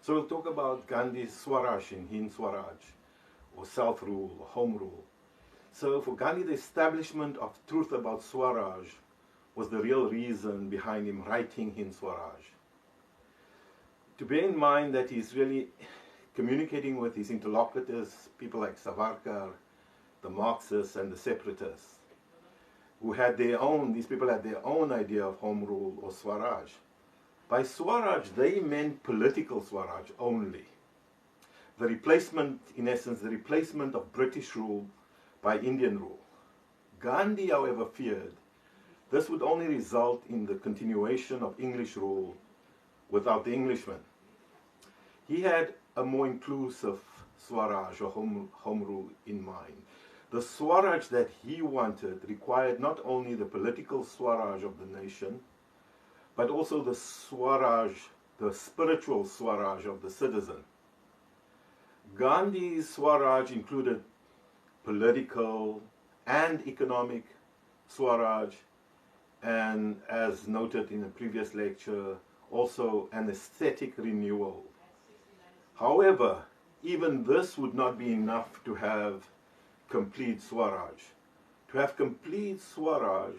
So we'll talk about Gandhi's Swaraj in Hind Swaraj, or self-rule, or home rule. So for Gandhi, the establishment of truth about Swaraj was the real reason behind him writing Hind Swaraj. To bear in mind that he's really communicating with his interlocutors, people like Savarkar, the Marxists and the separatists, who had their own, these people had their own idea of home rule or Swaraj. By Swaraj, they meant political Swaraj only. The replacement, in essence, the replacement of British rule by Indian rule. Gandhi, however, feared this would only result in the continuation of English rule without the Englishmen. He had a more inclusive Swaraj or home rule in mind. The Swaraj that he wanted required not only the political Swaraj of the nation, but also the Swaraj, the spiritual Swaraj of the citizen. Gandhi's Swaraj included political and economic Swaraj, and as noted in a previous lecture, also an aesthetic renewal. However, even this would not be enough to have complete Swaraj. To have complete Swaraj,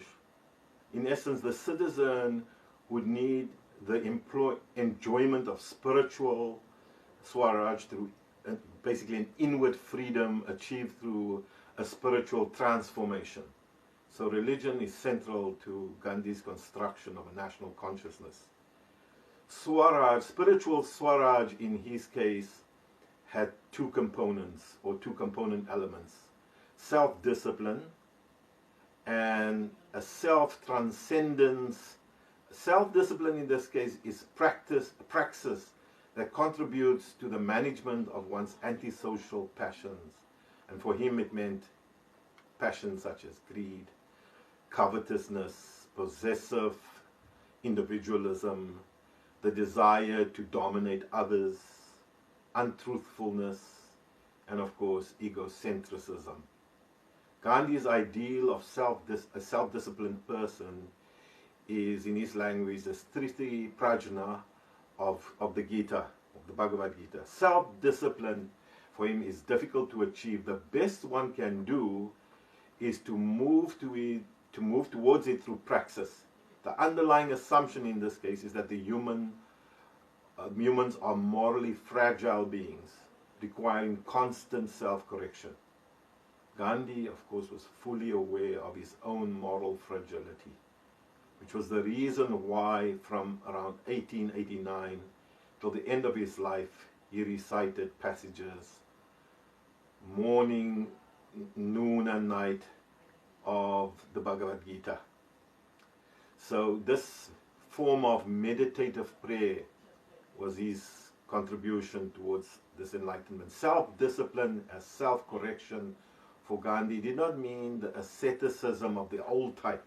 in essence, the citizen would need the enjoyment of spiritual Swaraj through basically an inward freedom achieved through a spiritual transformation. So religion is central to Gandhi's construction of a national consciousness. Swaraj, spiritual Swaraj in his case, had two components or two component elements: self-discipline and a self-transcendence. Self-discipline in this case is praxis that contributes to the management of one's antisocial passions. And for him it meant passions such as greed, covetousness, possessive individualism, the desire to dominate others, untruthfulness, and of course egocentrism. Gandhi's ideal of a self-disciplined person is, in his language, the Striti Prajna of the Gita, of the Bhagavad Gita. Self-discipline for him is difficult to achieve. The best one can do is to move towards it through praxis. The underlying assumption in this case is that the humans are morally fragile beings, requiring constant self-correction. Gandhi, of course, was fully aware of his own moral fragility, which was the reason why from around 1889 till the end of his life he recited passages morning, noon and night of the Bhagavad Gita. So this form of meditative prayer was his contribution towards this enlightenment. Self-discipline as self-correction for Gandhi did not mean the asceticism of the old type,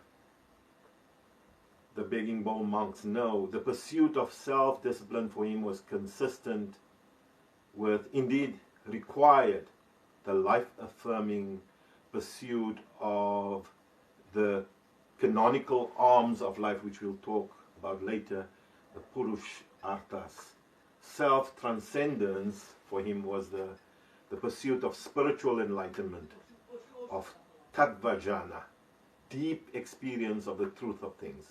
the begging bowl monks. No, the pursuit of self-discipline for him was consistent with, indeed required, the life-affirming pursuit of the canonical arms of life, which we'll talk about later, the Purusharthas. Self-transcendence for him was the pursuit of spiritual enlightenment, of tattvajana, deep experience of the truth of things.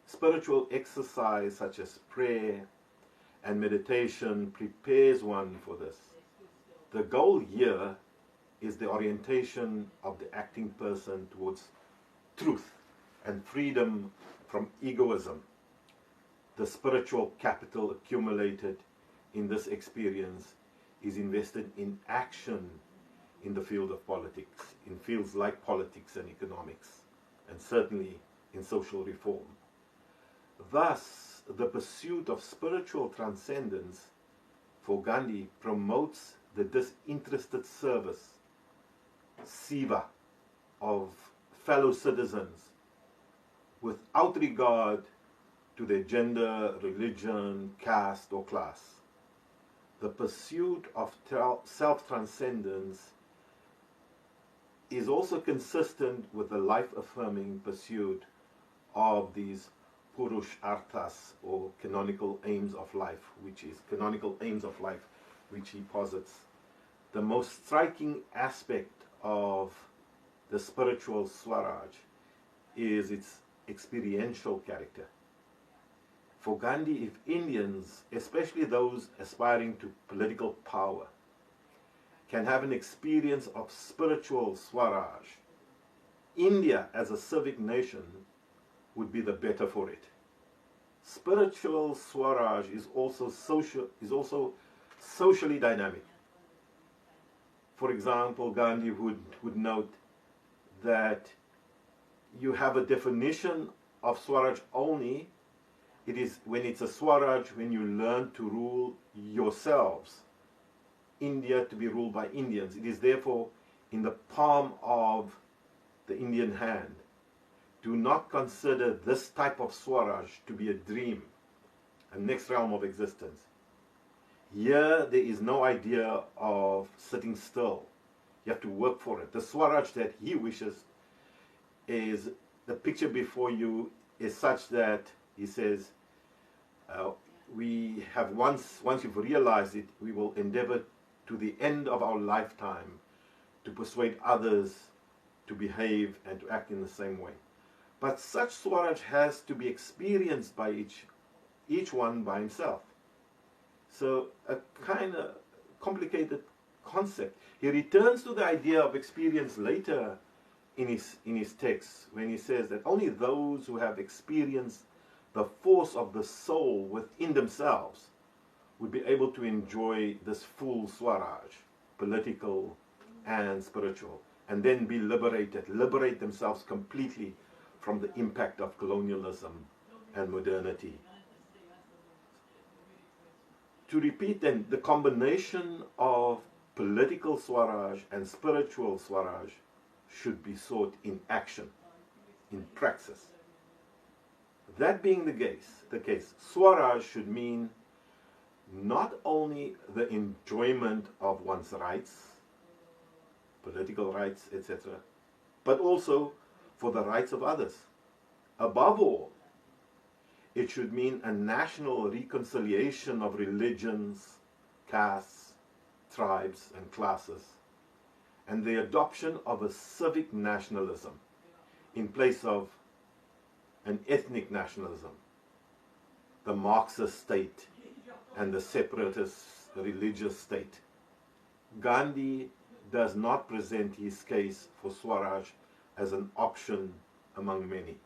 Spiritual exercise such as prayer and meditation prepares one for this. The goal here is the orientation of the acting person towards truth and freedom from egoism. The spiritual capital accumulated in this experience is invested in action in the field of politics, in fields like politics and economics, and certainly in social reform. Thus, the pursuit of spiritual transcendence for Gandhi promotes the disinterested service, seva, of fellow citizens without regard to their gender, religion, caste, or class. The pursuit of self-transcendence is also consistent with the life-affirming pursuit of these Purusharthas, or canonical aims of life, which he posits. The most striking aspect of the spiritual Swaraj is its experiential character. For Gandhi, if Indians, especially those aspiring to political power, can have an experience of spiritual Swaraj, India as a civic nation would be the better for it. Spiritual Swaraj is also socially dynamic. For example, Gandhi would note that you have a definition of Swaraj only. It is when it's a Swaraj when you learn to rule yourselves, India to be ruled by Indians. It is therefore in the palm of the Indian hand. Do not consider this type of Swaraj to be a dream, a next realm of existence. Here there is no idea of sitting still. You have to work for it. The Swaraj that he wishes is, the picture before you is such that he says, we have once you've realized it, we will endeavor to the end of our lifetime to persuade others to behave and to act in the same way. But such Swaraj has to be experienced by each one by himself. So a kind of complicated concept. He returns to the idea of experience later in his text when he says that only those who have experienced the force of the soul within themselves would be able to enjoy this full Swaraj, political and spiritual, and then be liberate themselves completely from the impact of colonialism and modernity. To repeat then, the combination of political Swaraj and spiritual Swaraj should be sought in action, in praxis. That being the case, Swaraj should mean not only the enjoyment of one's rights, political rights, etc., but also for the rights of others. Above all, it should mean a national reconciliation of religions, castes, tribes, and classes, and the adoption of a civic nationalism in place of an ethnic nationalism, the Marxist state and the separatist religious state. Gandhi does not present his case for Swaraj as an option among many.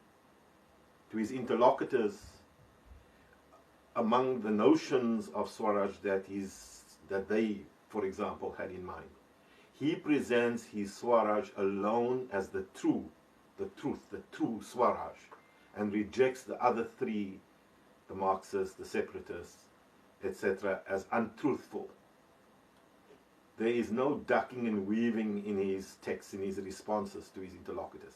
To his interlocutors, among the notions of Swaraj that they, for example, had in mind, he presents his Swaraj alone as the true Swaraj, and rejects the other three, the Marxists, the separatists, etc., as untruthful. There is no ducking and weaving in his texts, in his responses to his interlocutors.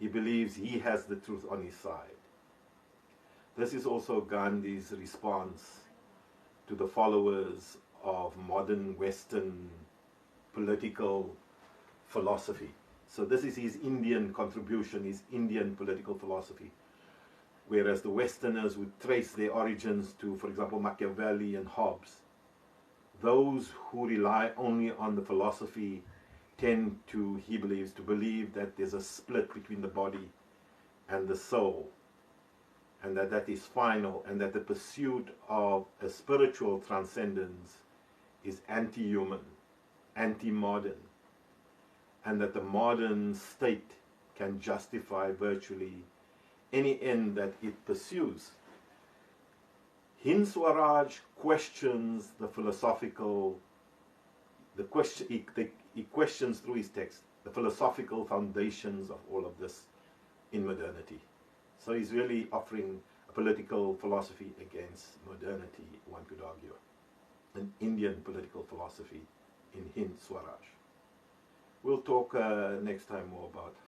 He believes he has the truth on his side. This is also Gandhi's response to the followers of modern Western political philosophy. So this is his Indian contribution, his Indian political philosophy. Whereas the Westerners would trace their origins to, for example, Machiavelli and Hobbes. Those who rely only on the philosophy tend to, he believes, to believe that there's a split between the body and the soul, and that is final, and that the pursuit of a spiritual transcendence is anti-human, anti-modern, and that the modern state can justify virtually any end that it pursues. Hind Swaraj questions the philosophical, he questions through his text the philosophical foundations of all of this in modernity. So he's really offering a political philosophy against modernity, one could argue, an Indian political philosophy in Hind Swaraj. We'll talk next time more about